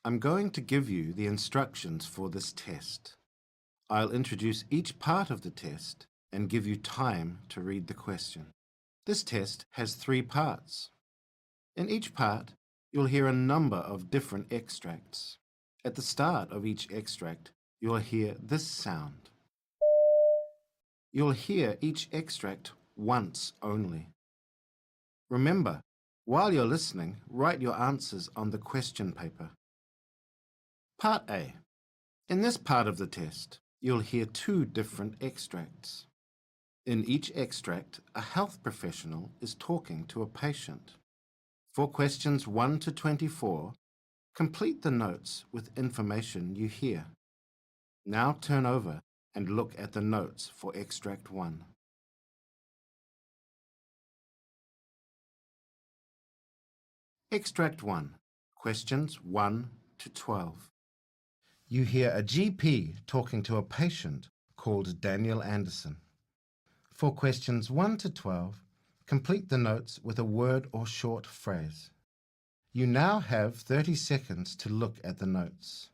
I'm going to give you the instructions for this test. I'll introduce each part of the test and give you time to read the question. This test has 3 parts. In each part, you'll hear a number of different extracts. At the start of each extract, you'll hear this sound. You'll hear each extract once only. Remember, while you're listening, write your answers on the question paper. Part A. In this part of the test, you'll hear 2 different extracts. In each extract, a health professional is talking to a patient. For questions 1 to 24, complete the notes with information you hear. Now turn over and look at the notes for extract 1. Extract 1, questions 1 to 12. You hear a GP talking to a patient called Daniel Anderson. For questions 1 to 12, complete the notes with a word or short phrase. You now have 30 seconds to look at the notes.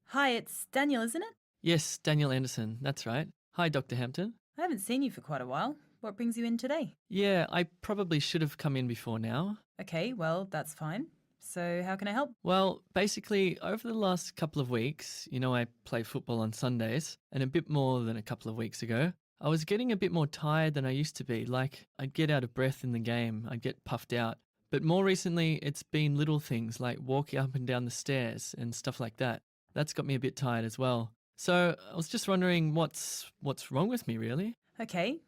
Hi, it's Daniel, isn't it? Yes, Daniel Anderson, that's right. Hi, Dr. Hampton. I haven't seen you for quite a while. What brings you in today? Yeah, I probably should have come in before now. Okay, well, that's fine. So, how can I help? Well, basically, over the last couple of weeks, I play football on Sundays, and a bit more than a couple of weeks ago, I was getting a bit more tired than I used to be. Like, I'd get out of breath in the game, I'd get puffed out. But more recently, it's been little things like walking up and down the stairs and stuff like that. That's got me a bit tired as well. So I was just wondering what's wrong with me, really? Okay.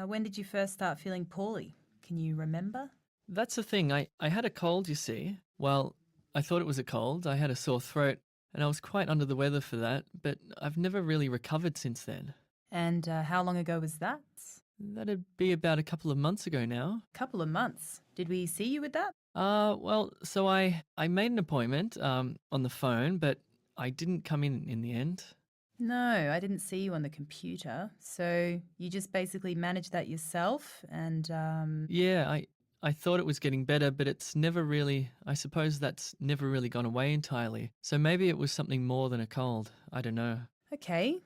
When did you first start feeling poorly? Can you remember? That's the thing. I had a cold, you see. Well, I thought it was a cold. I had a sore throat, and I was quite under the weather for that, but I've never really recovered since then. And how long ago was that? That'd be about a couple of months ago now. Couple of months. Did we see you with that? Well, so I made an appointment on the phone, but I didn't come in the end. No, I didn't see you on the computer. So, you just basically managed that yourself and Yeah, I thought it was getting better, but it's never really, I suppose that's never really gone away entirely. So maybe it was something more than a cold. I don't know. Okay.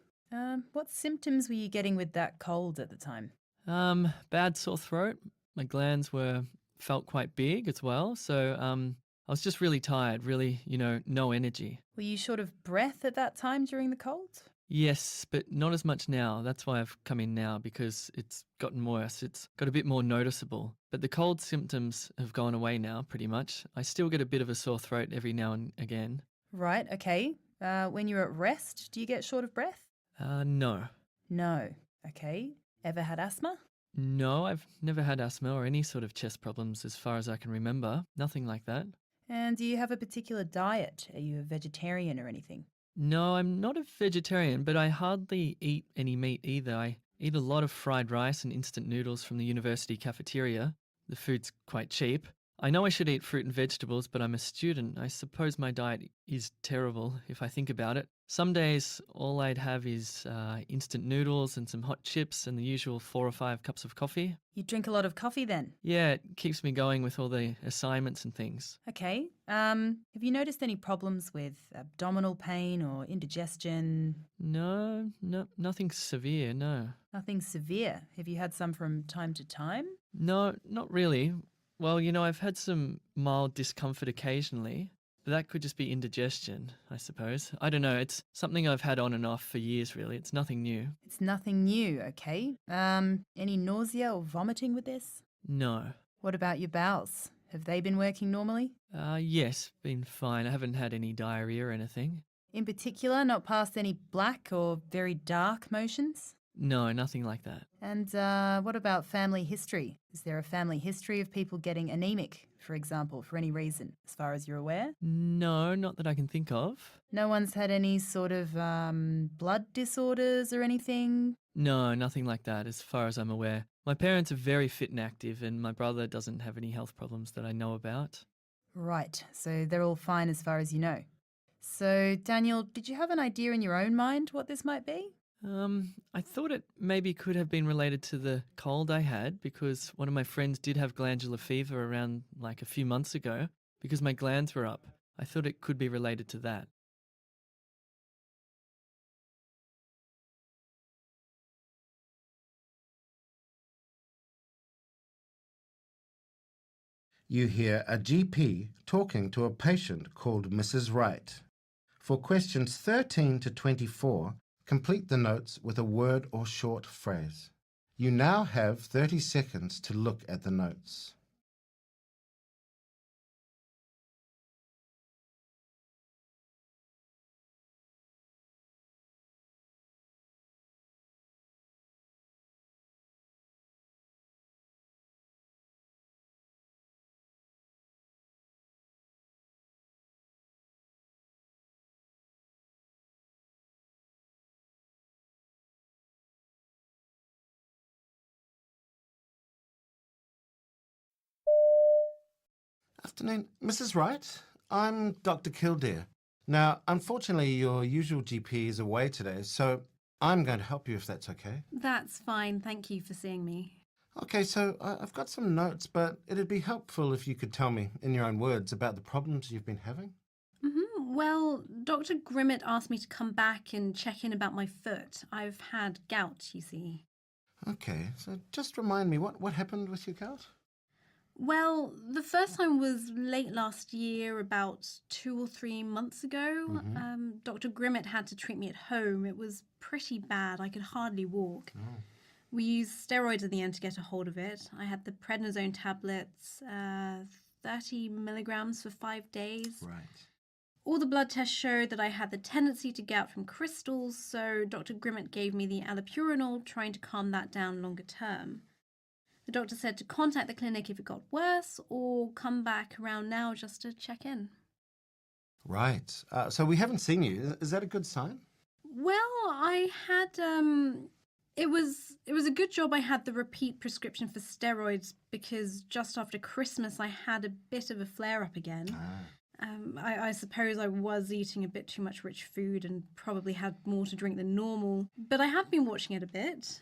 What symptoms were you getting with that cold at the time? Bad sore throat. My glands felt quite big as well. So I was just really tired, really, no energy. Were you short of breath at that time during the cold? Yes, but not as much now. That's why I've come in now, because it's gotten worse. It's got a bit more noticeable. But the cold symptoms have gone away now, pretty much. I still get a bit of a sore throat every now and again. Right, okay. When you're at rest, do you get short of breath? No. No. Okay. Ever had asthma? No, I've never had asthma or any sort of chest problems as far as I can remember. Nothing like that. And do you have a particular diet? Are you a vegetarian or anything? No, I'm not a vegetarian, but I hardly eat any meat either. I eat a lot of fried rice and instant noodles from the university cafeteria. The food's quite cheap. I know I should eat fruit and vegetables, but I'm a student. I suppose my diet is terrible if I think about it. Some days, all I'd have is instant noodles and some hot chips and the usual 4 or 5 cups of coffee. You drink a lot of coffee then? Yeah, it keeps me going with all the assignments and things. Okay. Have you noticed any problems with abdominal pain or indigestion? No, nothing severe, no. Nothing severe. Have you had some from time to time? No, not really. Well, I've had some mild discomfort occasionally, but that could just be indigestion, I suppose. I don't know, it's something I've had on and off for years, really. It's nothing new. It's nothing new, okay. Any nausea or vomiting with this? No. What about your bowels? Have they been working normally? Yes, been fine. I haven't had any diarrhea or anything. In particular, not past any black or very dark motions? No, nothing like that. And what about family history? Is there a family history of people getting anemic, for example, for any reason, as far as you're aware? No, not that I can think of. No one's had any sort of blood disorders or anything? No, nothing like that, as far as I'm aware. My parents are very fit and active, and my brother doesn't have any health problems that I know about. Right, so they're all fine as far as you know. So, Daniel, did you have an idea in your own mind what this might be? I thought it maybe could have been related to the cold I had because one of my friends did have glandular fever around like a few months ago because my glands were up. I thought it could be related to that. You hear a GP talking to a patient called Mrs. Wright. For questions 13 to 24, complete the notes with a word or short phrase. You now have 30 seconds to look at the notes. Afternoon, Mrs. Wright. I'm Dr. Kildare. Now, unfortunately, your usual GP is away today, so I'm going to help you if that's okay. That's fine. Thank you for seeing me. Okay, so I've got some notes, but it'd be helpful if you could tell me, in your own words, about the problems you've been having. Well, Dr. Grimmett asked me to come back and check in about my foot. I've had gout, you see. Okay, so just remind me, what happened with your gout? Well, the first time was late last year, about 2 or 3 months ago. Dr. Grimmett had to treat me at home. It was pretty bad. I could hardly walk. Oh. We used steroids in the end to get a hold of it. I had the prednisone tablets, 30 milligrams for 5 days. Right. All the blood tests showed that I had the tendency to gout from crystals, so Dr. Grimmett gave me the allopurinol, trying to calm that down longer term. The doctor said to contact the clinic if it got worse, or come back around now just to check in. Right. So we haven't seen you. Is that a good sign? Well, I had it was a good job I had the repeat prescription for steroids because just after Christmas I had a bit of a flare up again. I suppose I was eating a bit too much rich food and probably had more to drink than normal, but I have been watching it a bit.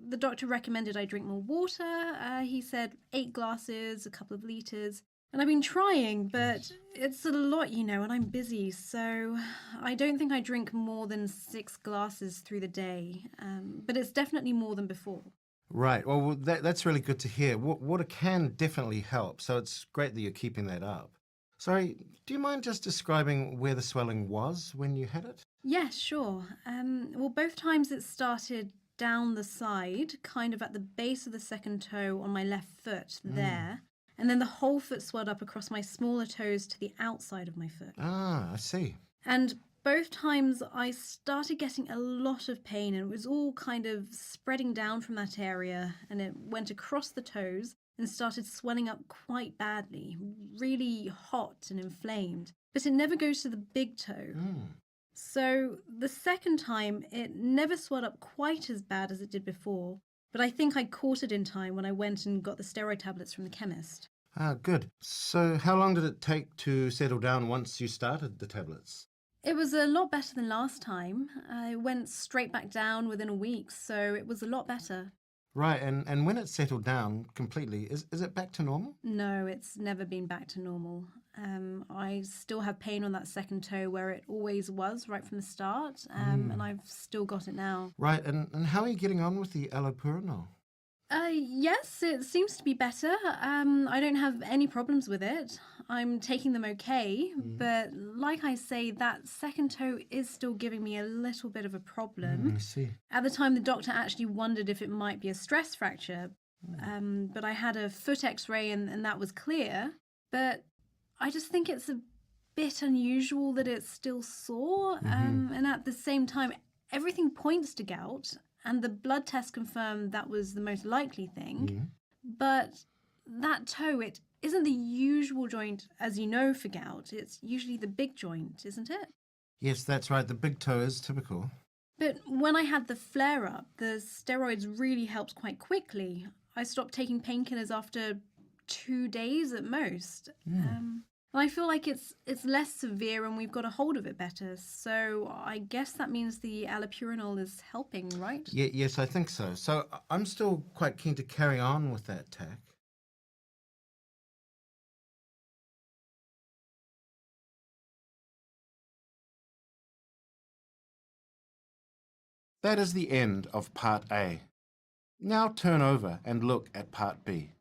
The doctor recommended I drink more water. He said 8 glasses, a couple of litres. And I've been trying, but it's a lot, you know, and I'm busy, so I don't think I drink more than 6 glasses through the day, but it's definitely more than before. Right. Well, that's really good to hear. Water can definitely help, so it's great that you're keeping that up. Sorry, do you mind just describing where the swelling was when you had it? Yeah, sure. Well, both times it started down the side, kind of at the base of the second toe on my left foot, there. And then the whole foot swelled up across my smaller toes to the outside of my foot. Ah, I see. And both times I started getting a lot of pain, and it was all kind of spreading down from that area, and it went across the toes and started swelling up quite badly, really hot and inflamed. But it never goes to the big toe. So the second time, it never swelled up quite as bad as it did before, but I think I caught it in time when I went and got the steroid tablets from the chemist. Ah, good. So how long did it take to settle down once you started the tablets? It was a lot better than last time. I went straight back down within a week, so it was a lot better. Right, and when it settled down completely, is it back to normal? No, it's never been back to normal. I still have pain on that second toe where it always was right from the start, and I've still got it now. Right, and how are you getting on with the allopurinol? Yes, it seems to be better. I don't have any problems with it. I'm taking them okay, but like I say, that second toe is still giving me a little bit of a problem. I see. At the time, the doctor actually wondered if it might be a stress fracture, but I had a foot x-ray and that was clear. But I just think it's a bit unusual that it's still sore, and at the same time, everything points to gout, and the blood test confirmed that was the most likely thing. Mhm. But that toe, it isn't the usual joint, as you know, for gout. It's usually the big joint, isn't it? Yes, that's right. The big toe is typical. But when I had the flare up, the steroids really helped quite quickly. I stopped taking painkillers after 2 days at most. And I feel like it's less severe and we've got a hold of it better. So I guess that means the allopurinol is helping, right? Yes, I think so. So I'm still quite keen to carry on with that tack. That is the end of Part A. Now turn over and look at Part B.